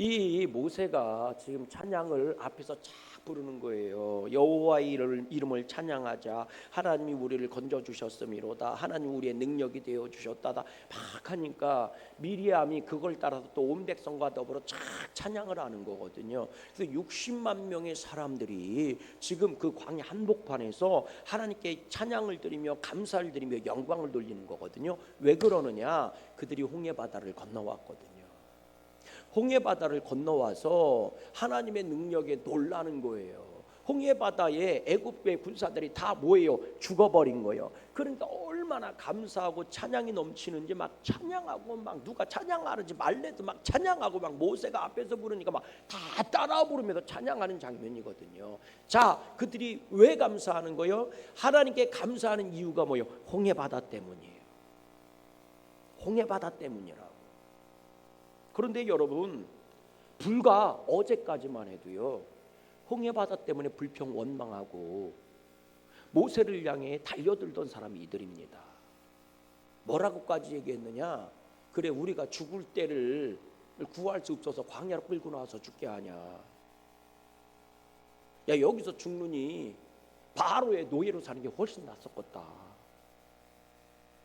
이 모세가 지금 찬양을 앞에서 쫙 부르는 거예요. 여호와의 이름을 찬양하자. 하나님이 우리를 건져 주셨음이로다. 하나님 우리의 능력이 되어 주셨다다. 막 하니까 미리암이 그걸 따라서 또 온 백성과 더불어 쫙 찬양을 하는 거거든요. 그래서 60만 명의 사람들이 지금 그 광야 한복판에서 하나님께 찬양을 드리며 감사를 드리며 영광을 돌리는 거거든요. 왜 그러느냐? 그들이 홍해 바다를 건너왔거든요. 홍해 바다를 건너와서 하나님의 능력에 놀라는 거예요. 홍해 바다에 애굽의 군사들이 다 뭐예요? 죽어버린 거예요. 그러니까 얼마나 감사하고 찬양이 넘치는지 막 찬양하고, 막 누가 찬양하는지 말래도 막 찬양하고, 막 모세가 앞에서 부르니까 막 다 따라 부르면서 찬양하는 장면이거든요. 자, 그들이 왜 감사하는 거예요? 하나님께 감사하는 이유가 뭐예요? 홍해 바다 때문이에요. 홍해 바다 때문이라고. 그런데 여러분, 불과 어제까지만 해도요, 홍해 바다 때문에 불평 원망하고 모세를 향해 달려들던 사람이 이들입니다. 뭐라고까지 얘기했느냐? 그래, 우리가 죽을 때를 구할 수 없어서 광야로 끌고 나와서 죽게 하냐? 야, 여기서 죽느니 바로의 노예로 사는 게 훨씬 낫었겠다.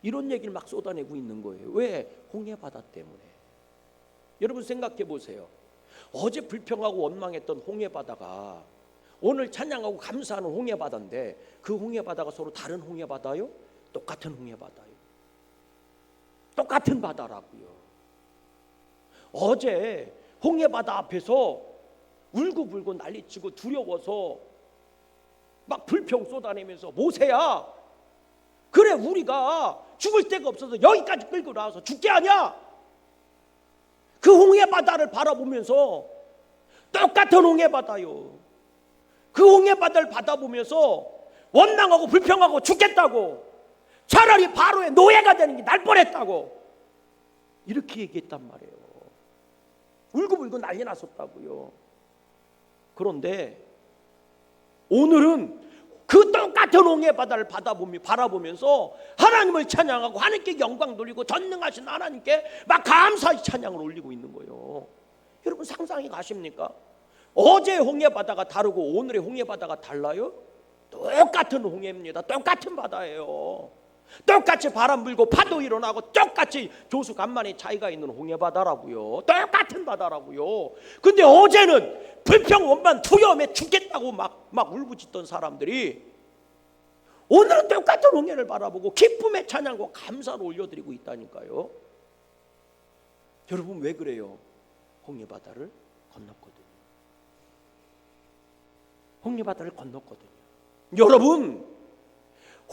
이런 얘기를 막 쏟아내고 있는 거예요. 왜? 홍해 바다 때문에. 여러분 생각해 보세요. 어제 불평하고 원망했던 홍해 바다가 오늘 찬양하고 감사하는 홍해 바다인데, 그 홍해 바다가 서로 다른 홍해 바다요? 똑같은 홍해 바다요. 똑같은 바다라고요. 어제 홍해 바다 앞에서 울고불고 난리치고 두려워서 막 불평 쏟아내면서, 모세야, 그래 우리가 죽을 데가 없어서 여기까지 끌고 나와서 죽게 하냐? 그 홍해 바다를 바라보면서, 똑같은 홍해 바다요, 그 홍해 바다를 바라보면서 원망하고 불평하고 죽겠다고, 차라리 바로의 노예가 되는 게 날 뻔했다고 이렇게 얘기했단 말이에요. 울고불고 난리 났었다고요. 그런데 오늘은 그 똑같은 홍해 바다를 바라보면서 하나님을 찬양하고 하나님께 영광 돌리고 전능하신 하나님께 막 감사의 찬양을 올리고 있는 거예요. 여러분 상상이 가십니까? 어제 홍해 바다가 다르고 오늘의 홍해 바다가 달라요? 똑같은 홍해입니다. 똑같은 바다예요. 똑같이 바람 불고 파도 일어나고 똑같이 조수 간만에 차이가 있는 홍해 바다라고요. 똑같은 바다라고요. 근데 어제는 불평 원만 투염에 죽겠다고 막 울부짖던 사람들이 오늘은 똑같은 홍해를 바라보고 기쁨의 찬양과 감사를 올려드리고 있다니까요. 여러분 왜 그래요? 홍해 바다를 건넜거든요. 홍해 바다를 건넜거든요. 여러분,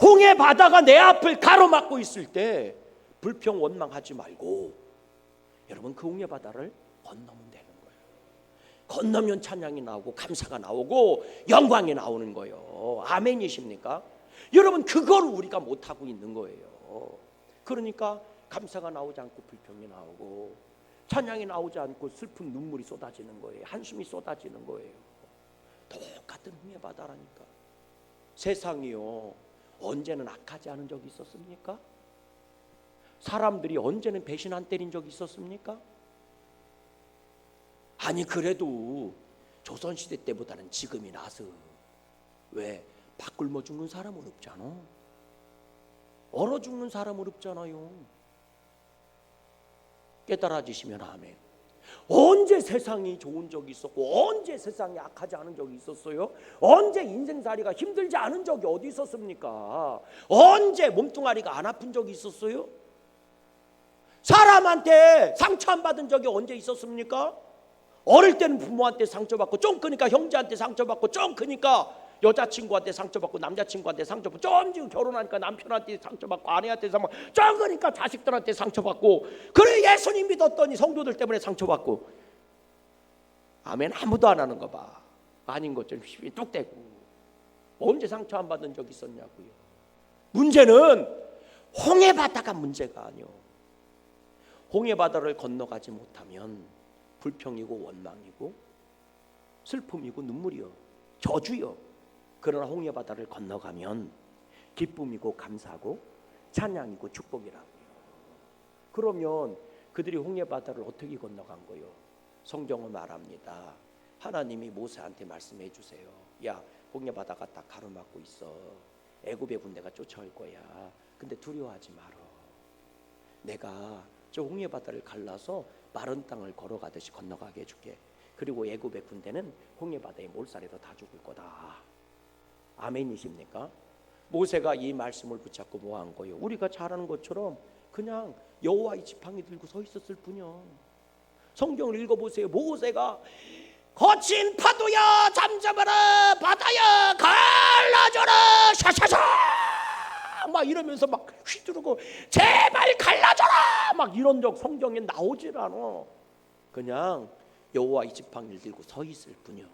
홍해 바다가 내 앞을 가로막고 있을 때 불평 원망하지 말고, 여러분 그 홍해 바다를 건너면 되는 거예요. 건너면 찬양이 나오고 감사가 나오고 영광이 나오는 거예요. 아멘이십니까? 여러분 그걸 우리가 못하고 있는 거예요. 그러니까 감사가 나오지 않고 불평이 나오고, 찬양이 나오지 않고 슬픈 눈물이 쏟아지는 거예요. 한숨이 쏟아지는 거예요. 똑같은 홍해 바다라니까. 세상이요, 언제는 악하지 않은 적이 있었습니까? 사람들이 언제는 배신 안 때린 적이 있었습니까? 아니 그래도 조선시대 때보다는 지금이 나서. 왜? 밥 굶어 죽는 사람은 없잖아. 얼어 죽는 사람은 없잖아요. 깨달아지시면 아멘. 언제 세상이 좋은 적이 있었고, 언제 세상이 악하지 않은 적이 있었어요? 언제 인생살이가 힘들지 않은 적이 어디 있었습니까? 언제 몸뚱아리가 안 아픈 적이 있었어요? 사람한테 상처 안 받은 적이 언제 있었습니까? 어릴 때는 부모한테 상처받고, 좀 크니까 형제한테 상처받고, 좀 크니까 여자친구한테 상처받고, 남자친구한테 상처받고, 좀 지금 결혼하니까 남편한테 상처받고, 아내한테 상처받고, 좀 그러니까 자식들한테 상처받고, 그래 예수님 믿었더니 성도들 때문에 상처받고. 아멘. 아무도 안 하는 거 봐. 아닌 것처럼 힘이 뚝 떼고. 언제 상처 안 받은 적 있었냐고요. 문제는 홍해 바다가 문제가 아니요. 홍해 바다를 건너가지 못하면 불평이고 원망이고 슬픔이고 눈물이요, 저주요. 그러나 홍해 바다를 건너가면 기쁨이고 감사하고 찬양이고 축복이라고요. 그러면 그들이 홍해 바다를 어떻게 건너간 거요? 성경은 말합니다. 하나님이 모세한테 말씀해 주세요. 야, 홍해 바다가 딱 가로막고 있어. 애굽의 군대가 쫓아올 거야. 근데 두려워하지 마라. 내가 저 홍해 바다를 갈라서 마른 땅을 걸어가듯이 건너가게 해줄게. 그리고 애굽의 군대는 홍해 바다의 몰살에서 다 죽을 거다. 아멘이십니까? 모세가 이 말씀을 붙잡고 뭐 한 거예요? 우리가 잘 아는 것처럼 그냥 여호와의 지팡이 들고 서 있었을 뿐이요. 성경을 읽어보세요. 모세가 거친 파도야 잠잠하라, 바다야 갈라져라, 샤샤샤 막 이러면서 막 휘두르고 제발 갈라져라 막 이런 적 성경에 나오질 않아. 그냥 여호와의 지팡이를 들고 서 있을 뿐이요.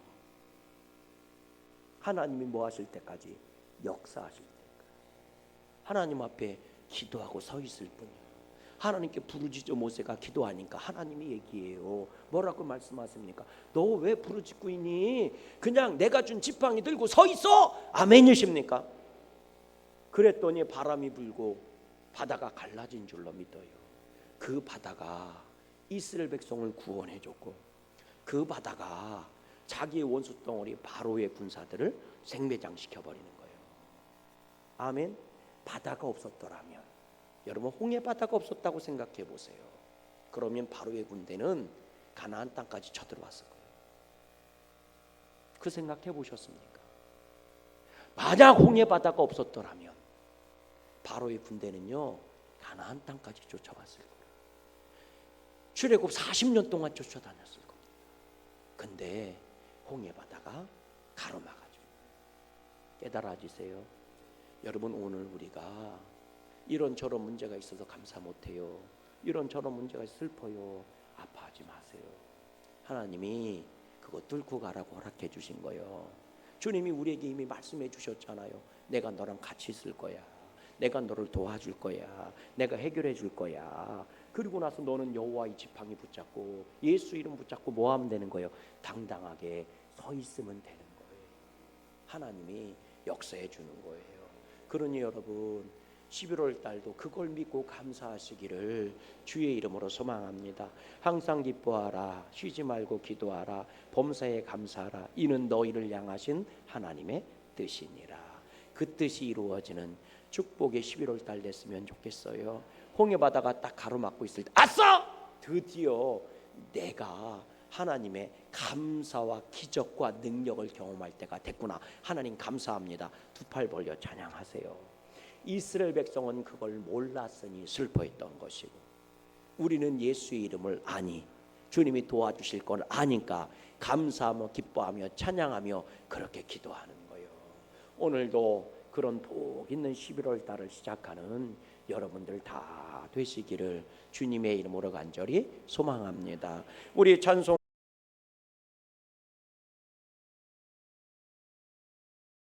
하나님이 뭐 하실 때까지? 역사하실 때까지 하나님 앞에 기도하고 서 있을 뿐이요. 하나님께 부르짖어 모세가 기도하니까 하나님이 얘기해요. 뭐라고 말씀하십니까? 너 왜 부르짖고 있니? 그냥 내가 준 지팡이 들고 서 있어. 아멘이십니까? 그랬더니 바람이 불고 바다가 갈라진 줄로 믿어요. 그 바다가 이스라엘 백성을 구원해 줬고 그 바다가 자기의 원수 덩어리 바로의 군사들을 생매장시켜 버리는 거예요. 아멘. 바다가 없었더라면, 여러분 홍해 바다가 없었다고 생각해 보세요. 그러면 바로의 군대는 가나안 땅까지 쳐들어왔을 거예요. 그 생각해 보셨습니까? 만약 홍해 바다가 없었더라면 바로의 군대는요 가나안 땅까지 쫓아왔을 거예요. 출애굽 40년 동안 쫓아다녔을 겁니다. 근데 홍해 바다가 가로막아줘. 깨달아지세요. 여러분, 오늘 우리가 이런저런 문제가 있어서 감사 못해요. 이런저런 문제가 슬퍼요. 아파하지 마세요. 하나님이 그거 뚫고 가라고 허락해 주신 거예요. 주님이 우리에게 이미 말씀해 주셨잖아요. 내가 너랑 같이 있을 거야. 내가 너를 도와줄 거야. 내가 해결해 줄 거야. 그리고 나서 너는 여호와의 지팡이 붙잡고 예수 이름 붙잡고 뭐 하면 되는 거예요? 당당하게 서 있으면 되는 거예요. 하나님이 역사해 주는 거예요. 그러니 여러분 11월 달도 그걸 믿고 감사하시기를 주의 이름으로 소망합니다. 항상 기뻐하라, 쉬지 말고 기도하라, 범사에 감사하라. 이는 너희를 향하신 하나님의 뜻이니라. 그 뜻이 이루어지는 축복의 11월 달 됐으면 좋겠어요. 홍해 바다가 딱 가로막고 있을 때 아싸! 드디어 내가 하나님의 감사와 기적과 능력을 경험할 때가 됐구나. 하나님 감사합니다. 두 팔 벌려 찬양하세요. 이스라엘 백성은 그걸 몰랐으니 슬퍼했던 것이고 우리는 예수의 이름을 아니 주님이 도와주실 걸 아니까 감사하며 기뻐하며 찬양하며 그렇게 기도하는 거예요. 오늘도 그런 복 있는 11월 달을 시작하는 여러분들 다 되시기를 주님의 이름으로 간절히 소망합니다. 우리 찬송